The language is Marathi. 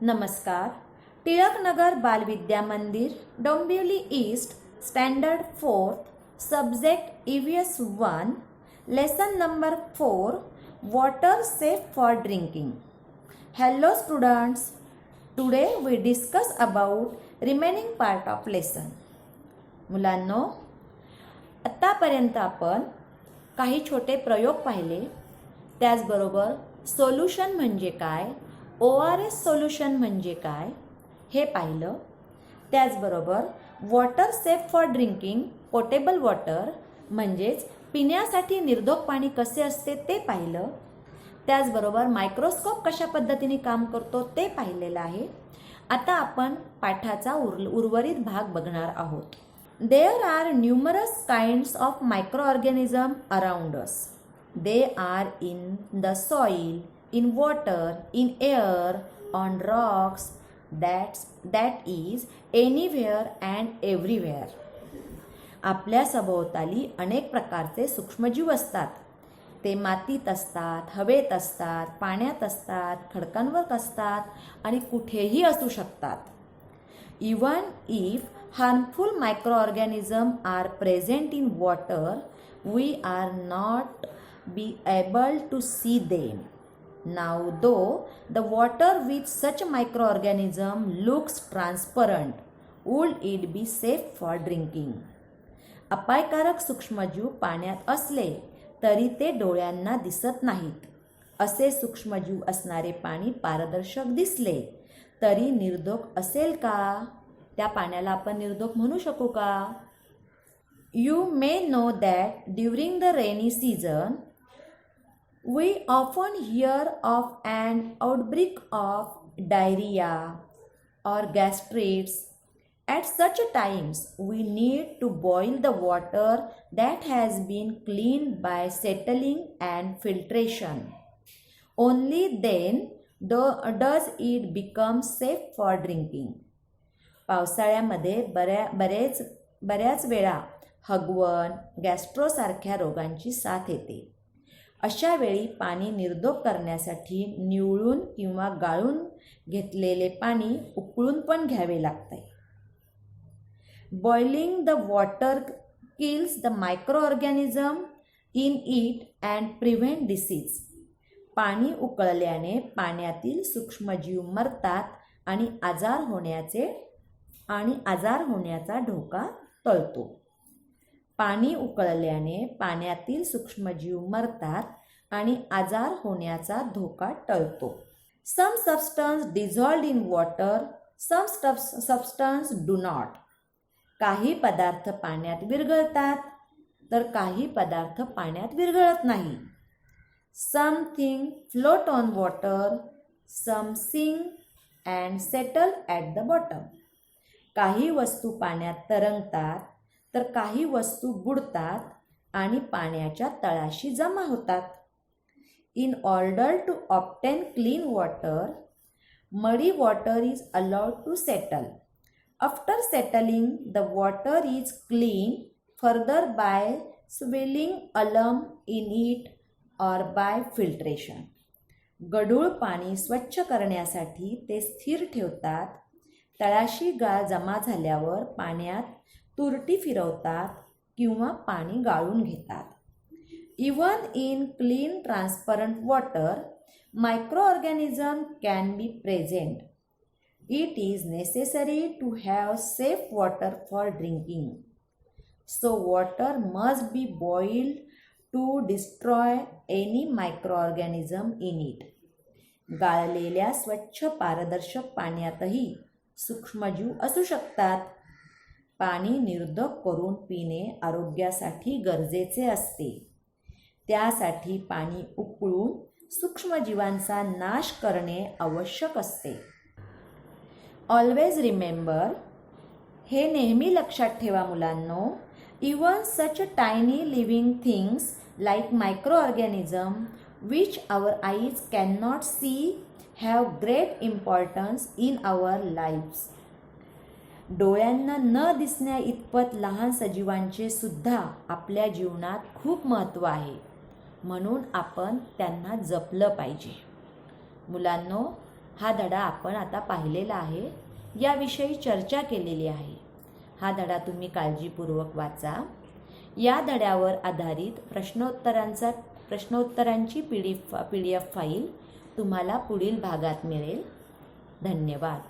नमस्कार. टिळकनगर बालविद्या मंदिर, Dombivli east, standard 4th, subject EVS 1, lesson number 4, water safe for drinking. Hello students, today we discuss about remaining part of lesson. मुलांनो, आतापर्यंत आपण काही छोटे प्रयोग पाहिले, त्याचबरोबर सोल्युशन म्हणजे काय, ORS सोल्युशन म्हणजे काय हे पाहिलं. त्याचबरोबर water safe for drinking, potable water म्हणजेच पिण्यासाठी निर्धोक पाणी कसे असते ते पाहिलं. त्याचबरोबर मायक्रोस्कोप कशा पद्धतीने काम करतो ते पाहिलेलं आहे. आता आपण पाठाचा उर्वरित भाग बघणार आहोत. There are numerous kinds of microorganisms around us. They are in the soil, in water, in air, on rocks, that is anywhere and everywhere. आपल्या सभोवताली अनेक प्रकारचे सूक्ष्मजीव असतात. ते मातीत असतात, हवेत असतात, पाण्यात असतात, खडकांवर असतात आणि कुठेही असू शकतात. Even if harmful microorganisms are present in water, we are not be able to see them. Now though the water with such microorganisms looks transparent, would it be safe for drinking? अपायकारक सूक्ष्मजीव पाण्यात असले तरी ते डोळ्यांना दिसत नाहीत. असे सूक्ष्मजीव असणारे पाणी पारदर्शक दिसले तरी निर्धोक असेल का? त्या पाण्याला आपण निर्धोक म्हणू शकू का? You may know that during the rainy season, we often hear of an outbreak of diarrhea or gastritis. At such times, we need to boil the water that has been cleaned by settling and filtration. Only then does it become safe for drinking. पावसाळ्यामध्ये बऱ्याच वेळा हगवण, गॅस्ट्रोसारख्या रोगांची साथ येते. अशा वेळी पाणी निर्धोक करण्यासाठी निवळून किंवा गाळून घेतलेले पाणी उकळून पण घ्यावे लागते. Boiling the water kills the microorganism in it and prevent disease. पाणी उकळल्याने पाण्यातील सूक्ष्मजीव मरतात आणि आजार होण्याचा धोका टळतो. पाणी उकळल्याने पाण्यातील सूक्ष्मजीव मरतात आणि आजार होण्याचा धोका टळतो. Some substance dissolved in water, some substance do not. काही पदार्थ पाण्यात विरघळतात तर काही पदार्थ पाण्यात विरघळत नाही. Something float on water, some sink and settle at the bottom. काही वस्तू पाण्यात तरंगतात तर काही वस्तू बुडतात आणि पाण्याच्या तळाशी जमा होतात. In order to obtain clean water, muddy water is allowed to settle. After settling, the water is cleaned further by swilling alum in it or by filtration. गढूळ पाणी स्वच्छ करण्यासाठी ते स्थिर ठेवतात. तळाशी गाळ जमा झाल्यावर पाण्यात तुरटी फिरवतात किंवा पाणी गाळून घेतात. Even in clean transparent water, microorganisms can be present. It is necessary to have safe water for drinking. So water must be boiled to destroy any microorganism in it. गाळलेल्या स्वच्छ पारदर्शक पाण्यातही सूक्ष्मजीव असू शकतात. पाणी निर्धोक करून पिणे आरोग्यासाठी गरजेचे असते. त्यासाठी पाणी उकळून सूक्ष्मजीवांचा नाश करणे आवश्यक असते. ऑलवेज रिमेंबर, हे नेहमी लक्षात ठेवा मुलांनो, even such tiny living things like microorganism which our eyes can not see have great importance in our lifes. डोळ्यांना न दिसण्या इतपत लहान सजीवांचे सुद्धा आपल्या जीवनात खूप महत्त्व आहे. म्हणून आपण त्यांना जपलं पाहिजे. मुलांनो, हा धडा आपण आता पाहिलेला आहे, याविषयी चर्चा केलेली आहे. हा धडा तुम्ही काळजीपूर्वक वाचा. या धड्यावर आधारित प्रश्नोत्तरांची PDF फाईल तुम्हाला पुढील भागात मिळेल. धन्यवाद.